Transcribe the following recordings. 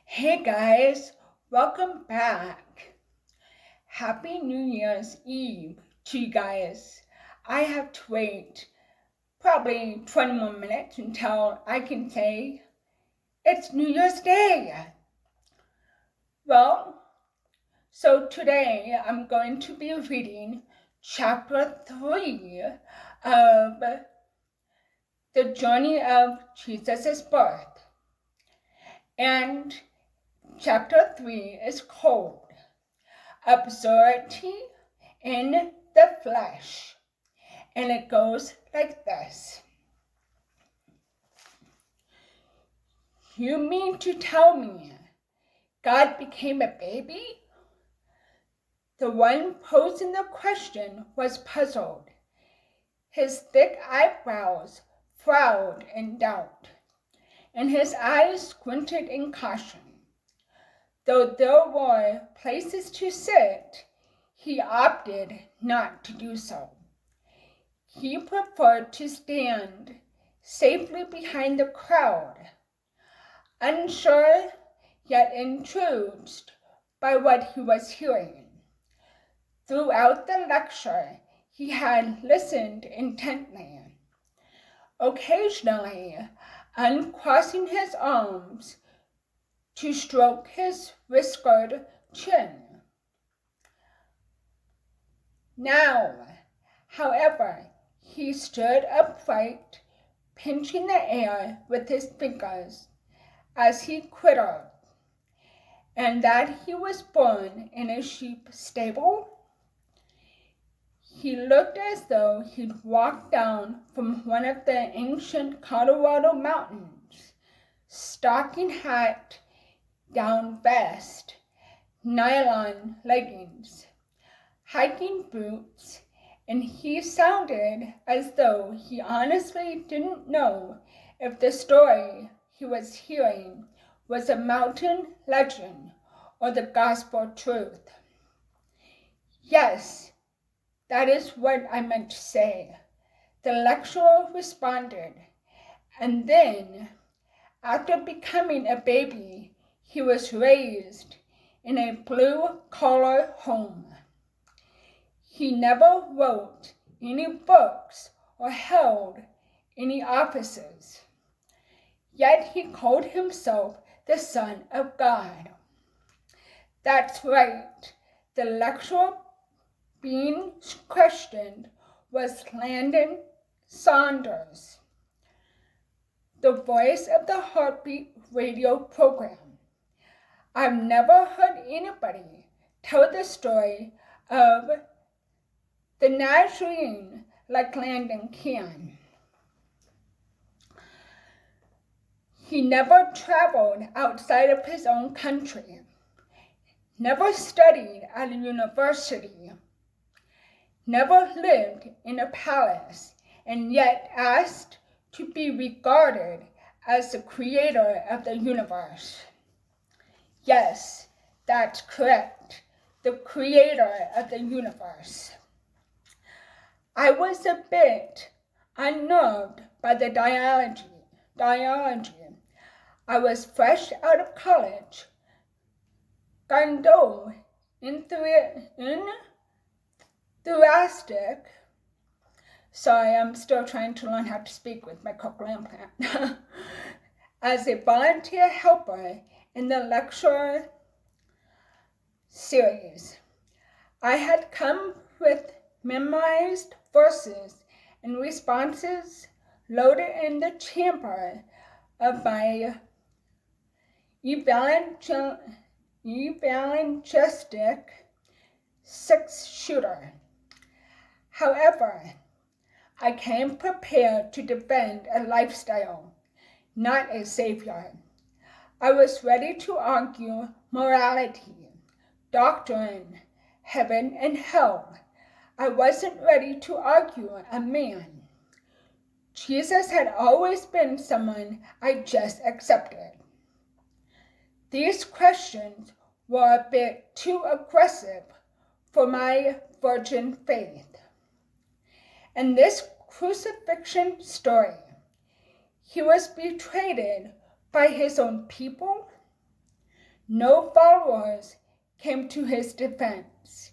Hey guys, welcome back. Happy New Year's Eve to you guys. I have to wait probably 20 more minutes until I can say it's New Year's Day. Well, so today I'm going to be reading chapter 3 of The Journey of Jesus' Birth. And chapter 3 is called Absurdity in the Flesh. And it goes like this. You mean to tell me God became a baby? The one posing the question was puzzled. His thick eyebrows frowned in doubt, and his eyes squinted in caution. Though there were places to sit, he opted not to do so. He preferred to stand safely behind the crowd, unsure yet enthused by what he was hearing. Throughout the lecture, he had listened intently, occasionally uncrossing his arms to stroke his whiskered chin. Now, however, he stood upright, pinching the air with his fingers as he quittered, and that he was born in a sheep stable. He looked as though he'd walked down from one of the ancient Colorado mountains, stocking hat, down vest, nylon leggings, hiking boots, and he sounded as though he honestly didn't know if the story he was hearing was a mountain legend or the gospel truth. Yes, that is what I meant to say, the lecturer responded, and then, after becoming a baby, he was raised in a blue-collar home. He never wrote any books or held any offices, yet he called himself the Son of God. That's right, the lecturer being questioned was Landon Saunders, the voice of the Heartbeat radio program. I've never heard anybody tell the story of the Nazarene like Landon can. He never traveled outside of his own country, never studied at a university, never lived in a palace, and yet asked to be regarded as the creator of the universe. Yes, that's correct, the creator of the universe. I was a bit unnerved by the dialogy. I was fresh out of college, gondole enthusiastic. Sorry, I'm still trying to learn how to speak with my cochlear implant. As a volunteer helper in the lecture series, I had come with memorized verses and responses loaded in the chamber of my evangelistic six-shooter. However, I came prepared to defend a lifestyle, not a savior. I was ready to argue morality, doctrine, heaven and hell. I wasn't ready to argue a man. Jesus had always been someone I just accepted. These questions were a bit too aggressive for my virgin faith. In this crucifixion story, he was betrayed by his own people, No followers came to his defense,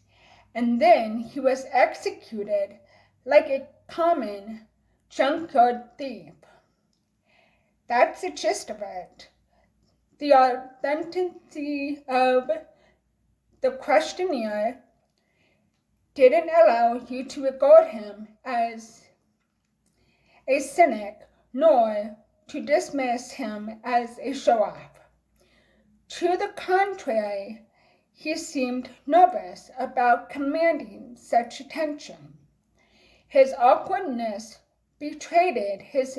and then he was executed like a common junkyard thief. That's the gist of it. The authenticity of the questionnaire didn't allow you to regard him as a cynic, nor to dismiss him as a show-off. To the contrary, he seemed nervous about commanding such attention. His awkwardness betrayed his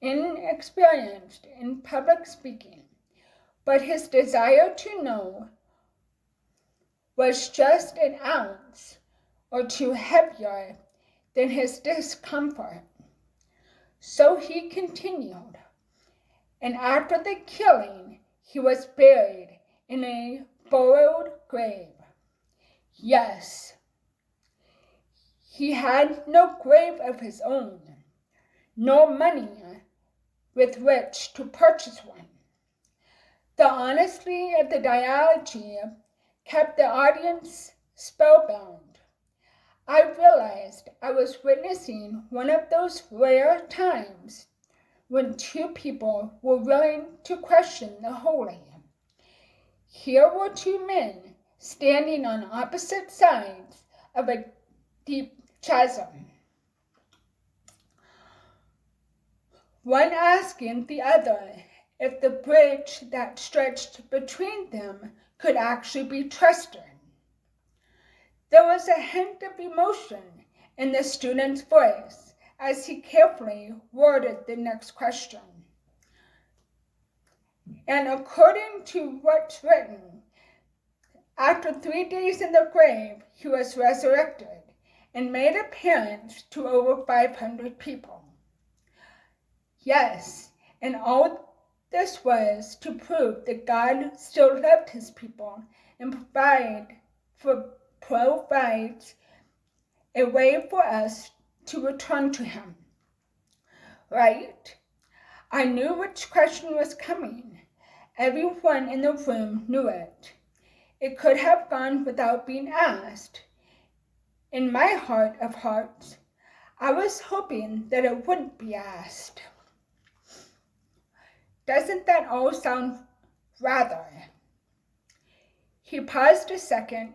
inexperience in public speaking, but his desire to know was just an ounce or two heavier than his discomfort. So he continued, and after the killing, he was buried in a borrowed grave. Yes, he had no grave of his own, nor money with which to purchase one. The honesty of the dialogy kept the audience spellbound. I realized I was witnessing one of those rare times when two people were willing to question the holy. Here were two men standing on opposite sides of a deep chasm, one asking the other if the bridge that stretched between them could actually be trusted. There was a hint of emotion in the student's voice as he carefully worded the next question. And according to what's written, after 3 days in the grave, he was resurrected and made appearance to over 500 people. Yes, and all this was to prove that God still loved his people and provides a way for us to return to him. Right? I knew which question was coming. Everyone in the room knew it. It could have gone without being asked. In my heart of hearts, I was hoping that it wouldn't be asked. Doesn't that all sound rather? He paused a second,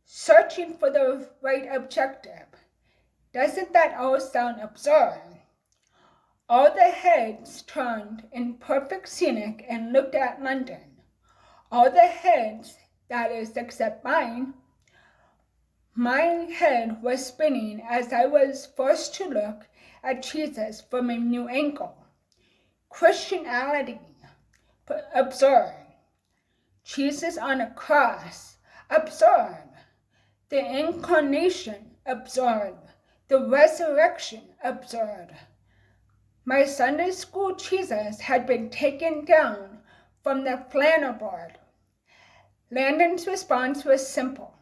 searching for the right objective. Doesn't that all sound absurd? All the heads turned in perfect scenic and looked at London. All the heads, that is, except mine. My head was spinning as I was forced to look at Jesus from a new angle. Christianity, absurd. Jesus on a cross, absurd. The incarnation, absurd. The resurrection, absurd. My Sunday school Jesus had been taken down from the flannel board. Landon's response was simple.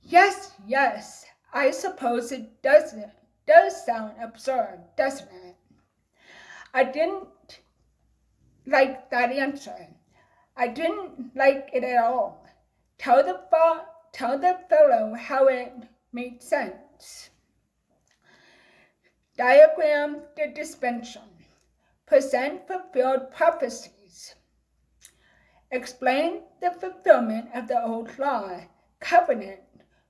Yes, I suppose it does sound absurd, doesn't it? I didn't like that answer. I didn't like it at all. Tell the fellow how it made sense. Diagram the dispensation. Present fulfilled prophecies. Explain the fulfillment of the old law, covenant,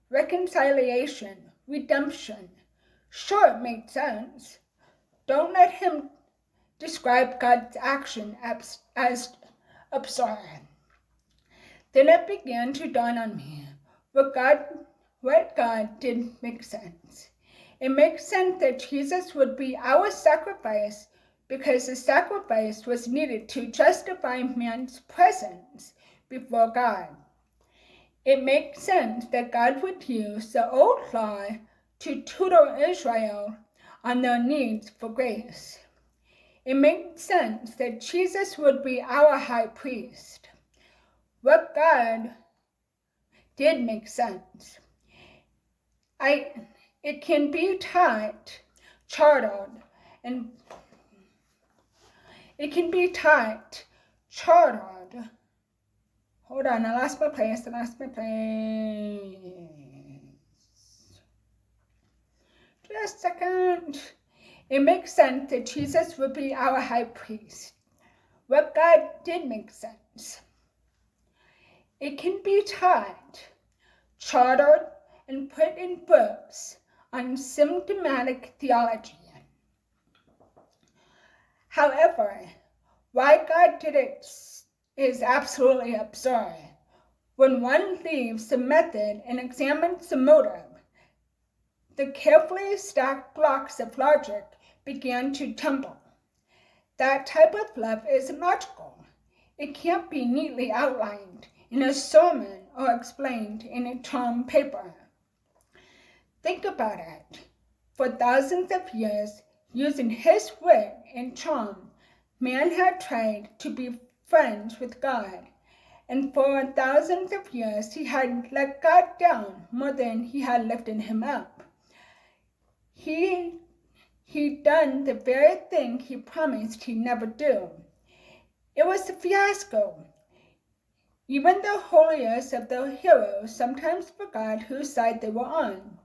reconciliation, redemption. Sure, it made sense. Don't let him describe God's action as absurd. Then it began to dawn on me what God did make sense. It makes sense that Jesus would be our sacrifice because the sacrifice was needed to justify man's presence before God. It makes sense that God would use the old law to tutor Israel on their needs for grace. It makes sense that Jesus would be our high priest. What God did make sense. It can be taught, charted, Hold on, I lost my place. Just a second. It makes sense that Jesus would be our high priest. What God did make sense. It can be taught, chartered, and put in books on symptomatic theology. However, why God did it is absolutely absurd. When one leaves the method and examines the motive, the carefully stacked blocks of logic began to tumble. That type of love isn't logical. It can't be neatly outlined in a sermon or explained in a term paper. Think about it. For thousands of years, using his wit and charm, man had tried to be friends with God. And for thousands of years, he had let God down more than he had lifted him up. He'd done the very thing he promised he'd never do. It was a fiasco. Even the holiest of the heroes sometimes forgot whose side they were on.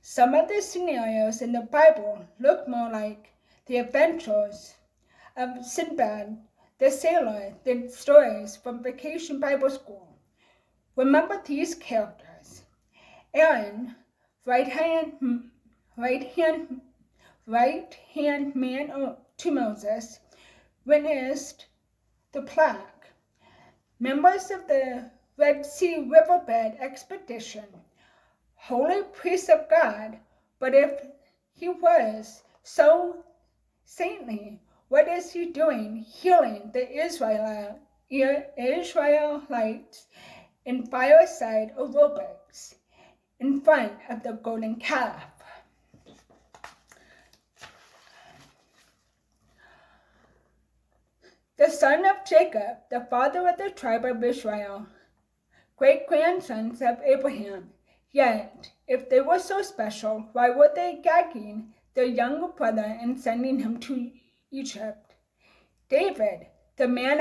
Some of the scenarios in the Bible look more like the adventures of Sinbad the sailor than stories from Vacation Bible School. Remember these characters. Aaron, right-hand man to Moses, witnessed the plague. Members of the Red Sea riverbed expedition, holy priests of God, but if he was so saintly, what is he doing healing the Israelites in fireside aerobics in front of the golden calf? The son of Jacob, the father of the tribe of Israel, great-grandsons of Abraham. Yet, if they were so special, why were they gagging their younger brother and sending him to Egypt? David, the man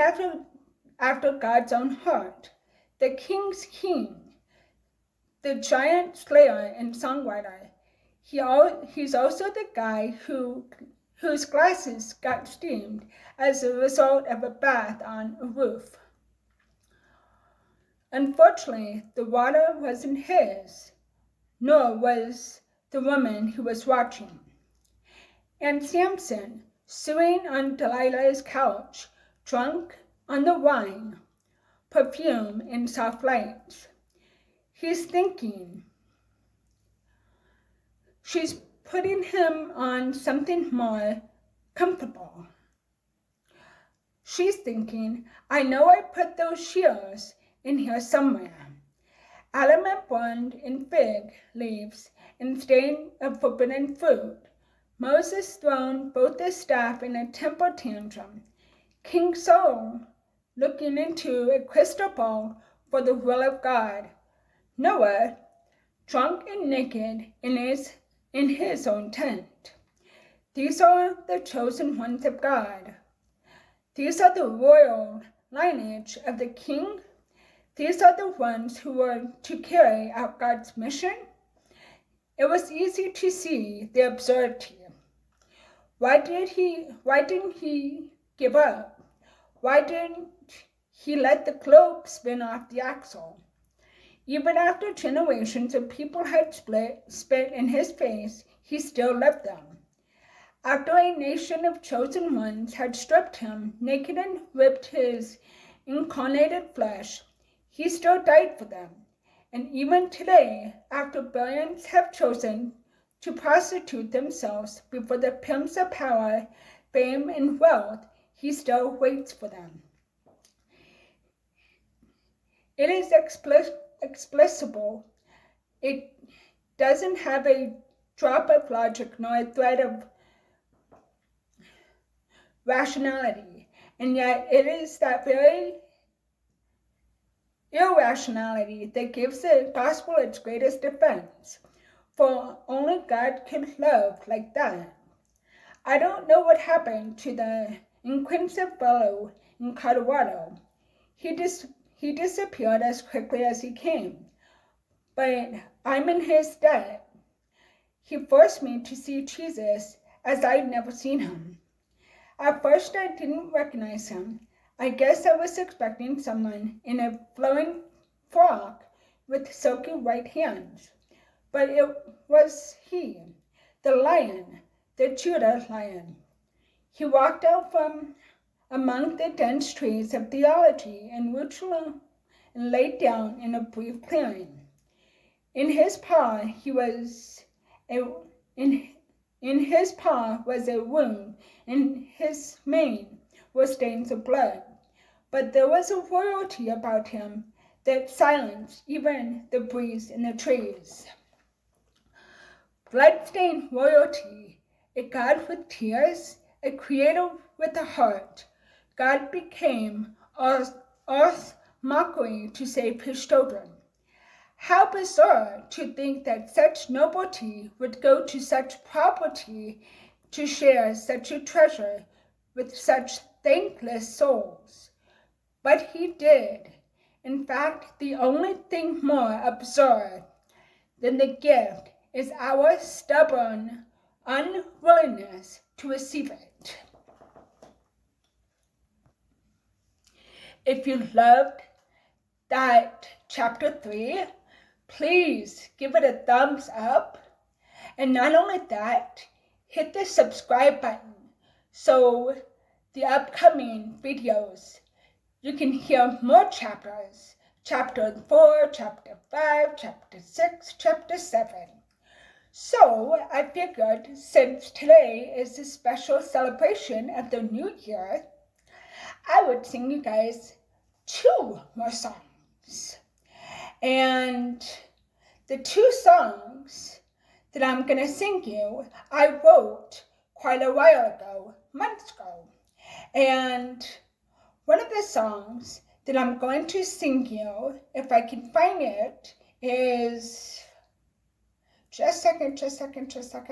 after God's own heart, the king's king, the giant slayer and songwriter. He's also the guy whose glasses got steamed as a result of a bath on a roof. Unfortunately, the water wasn't his, nor was the woman who was watching. And Samson, suing on Delilah's couch, drunk on the wine, perfume, and soft lights. He's thinking, she's putting him on something more comfortable. She's thinking, I know I put those shears in here somewhere. Adamant burned in fig leaves and stain of forbidden fruit. Moses thrown both his staff in a temper tantrum. King Saul looking into a crystal ball for the will of God. Noah, drunk and naked in his own tent. These are the chosen ones of God. These are the royal lineage of the king. These are the ones who were to carry out God's mission. It was easy to see the absurdity. Why didn't he give up? Why didn't he let the globe spin off the axle? Even after generations of people had spit in his face, he still loved them. After a nation of chosen ones had stripped him naked and ripped his incarnated flesh, he still died for them. And even today, after billions have chosen to prostitute themselves before the pimps of power, fame, and wealth, he still waits for them. It is explicable. It doesn't have a drop of logic nor a thread of rationality, and yet it is that very irrationality that gives the gospel its greatest defense, for only God can love like that. I don't know what happened to the inquisitive fellow in Colorado. He he disappeared as quickly as he came, but I'm in his debt. He forced me to see Jesus as I'd never seen him. At first I didn't recognize him. I guess I was expecting someone in a flowing frock with silky white hands. But it was he, the lion, the Judah lion. He walked out from among the dense trees of theology in Jerusalem and laid down in a brief clearing. In his paw was a wound, in his mane were stains of blood. But there was a royalty about him that silenced even the breeze in the trees. Blood-stained royalty, a God with tears, a creator with a heart. God became earth's mockery to save his children. How bizarre to think that such nobility would go to such poverty to share such a treasure with such thankless souls. But he did. In fact, the only thing more absurd than the gift is our stubborn unwillingness to receive it. If you loved that chapter 3, please give it a thumbs up. And not only that, hit the subscribe button so the upcoming videos you can hear more chapters. Chapter 4, Chapter 5, Chapter 6, Chapter 7. So I figured since today is a special celebration of the new year, I would sing you guys 2 more songs. And the 2 songs that I'm going to sing you, I wrote quite a while ago, months ago. And one of the songs that I'm going to sing you, if I can find it, is, just a second. Just a second.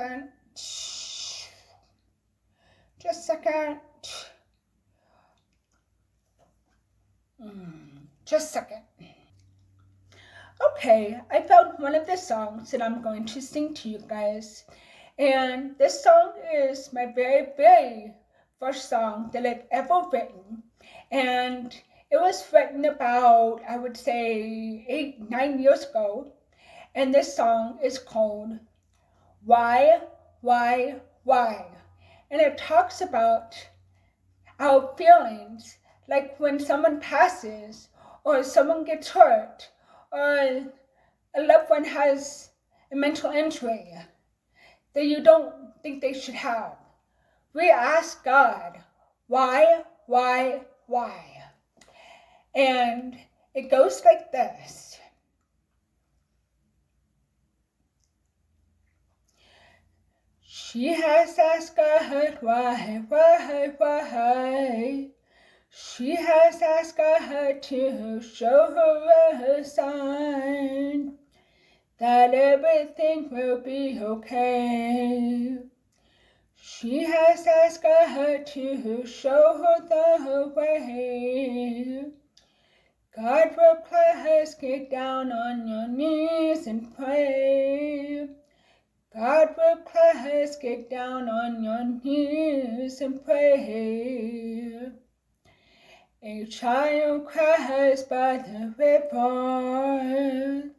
Okay, I found one of the songs that I'm going to sing to you guys. And this song is my very, very first song that I've ever written. And it was written about, I would say, 8, 9 years ago. And this song is called Why? And it talks about our feelings, like when someone passes, or someone gets hurt, or a loved one has a mental injury that you don't think they should have. We ask God, why? And it goes like this. She has asked God why. She has asked God to show her a sign that everything will be okay. She has asked God to show her the way. God replies, get down on your knees and pray. God replies, get down on your knees and pray. A child cries by the river,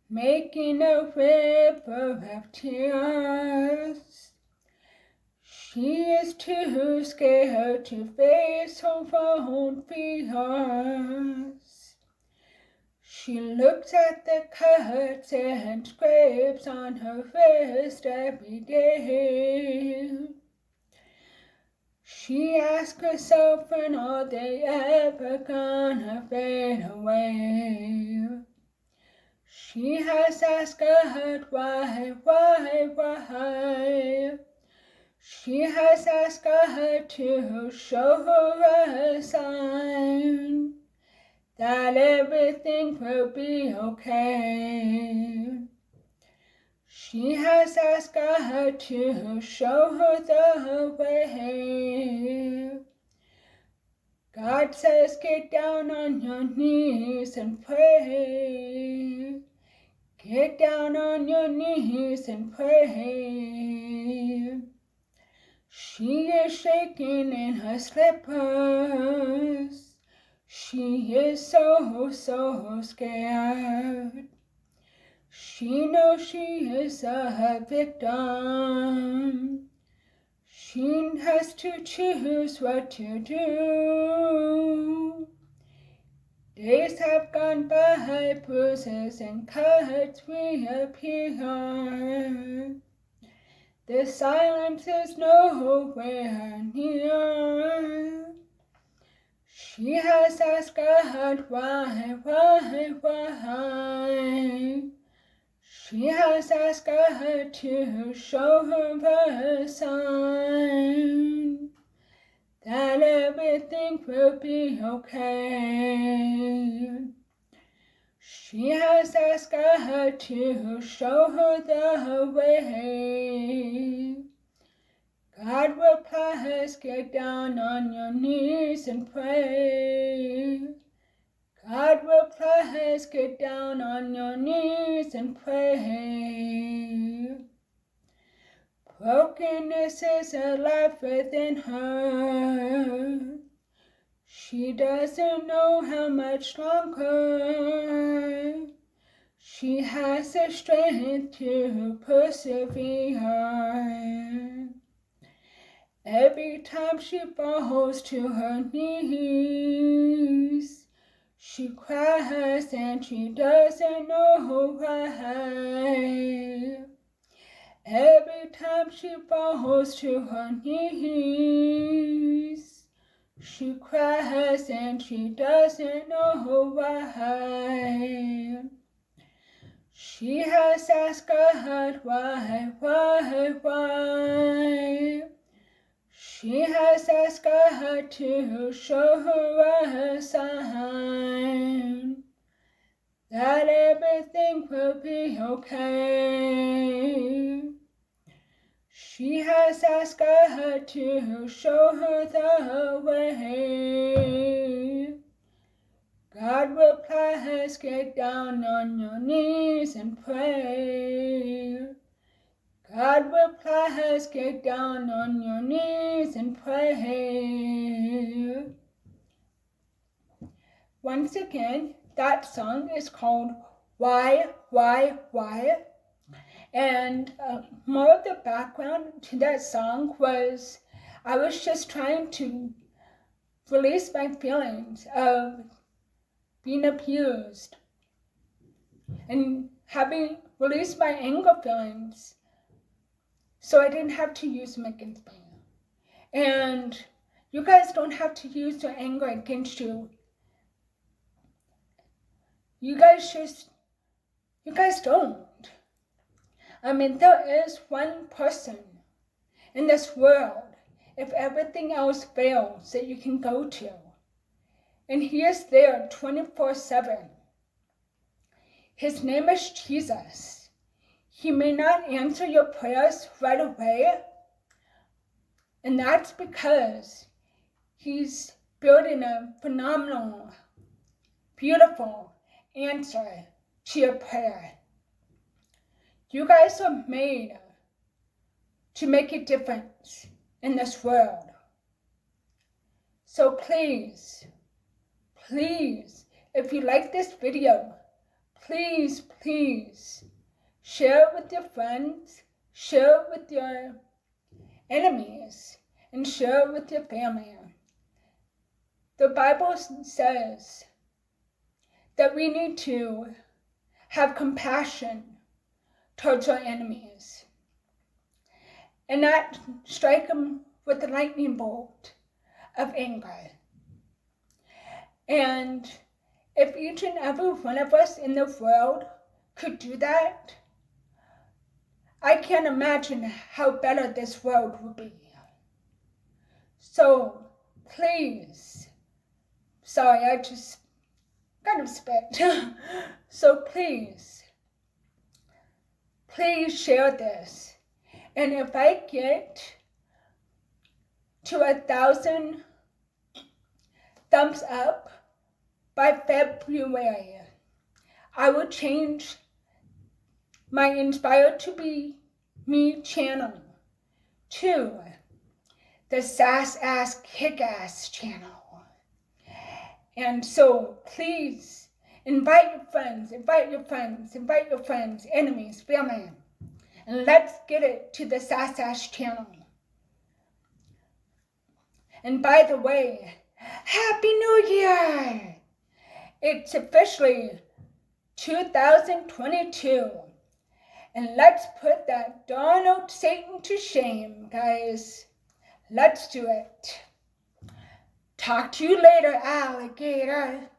making a river of tears. She is too scared to face her own fears. She looks at the cuts and scrapes on her wrist every day. She asks herself, when are they ever gonna fade away? She has asked God why? She has asked God to show her a sign that everything will be okay. She has asked God to show her the way. God says get down on your knees and pray. Get down on your knees and pray. She is shaking in her slippers. She is so scared. She knows she is a victim. She has to choose what to do. Days have gone by, bruises and cuts reappear. The silence is nowhere near. She has asked God why. She has asked God to show her a sign that everything will be okay. She has asked God to show her the way. God replies, get down on your knees and pray. God replies, get down on your knees and pray. Brokenness is alive within her. She doesn't know how much longer she has the strength to persevere. Every time she falls to her knees, she cries and she doesn't know why. Every time she falls to her knees, she cries and she doesn't know why. She has asked God why. She has asked God to show her a sign that everything will be okay. She has asked God to show her the way. God replies, get down on your knees and pray. God replies, get down on your knees and pray. Once again, that song is called Why? And more of the background to that song was I was just trying to release my feelings of being abused and having released my anger feelings so I didn't have to use them against me. And you guys don't have to use your anger against you. You guys don't. I mean, there is one person in this world, if everything else fails, that you can go to. And he is there 24/7. His name is Jesus. He may not answer your prayers right away, and that's because he's building a phenomenal, beautiful answer to your prayer. You guys are made to make a difference in this world. So please, if you like this video, please share it with your friends, share it with your enemies, and share it with your family. The Bible says that we need to have compassion towards our enemies and not strike them with a lightning bolt of anger. And if each and every one of us in the world could do that, I can't imagine how better this world would be. So please, sorry, I just kind of spit. So please share this. And if I get to 1,000 thumbs up by February. I will change my Inspired to Be Me channel to the Sasass Kickass channel. And so please invite your friends, enemies, family, and let's get it to the Sasass channel. And by the way, Happy New Year! It's officially 2022. And let's put that darn old Satan to shame, guys. Let's do it. Talk to you later, alligator.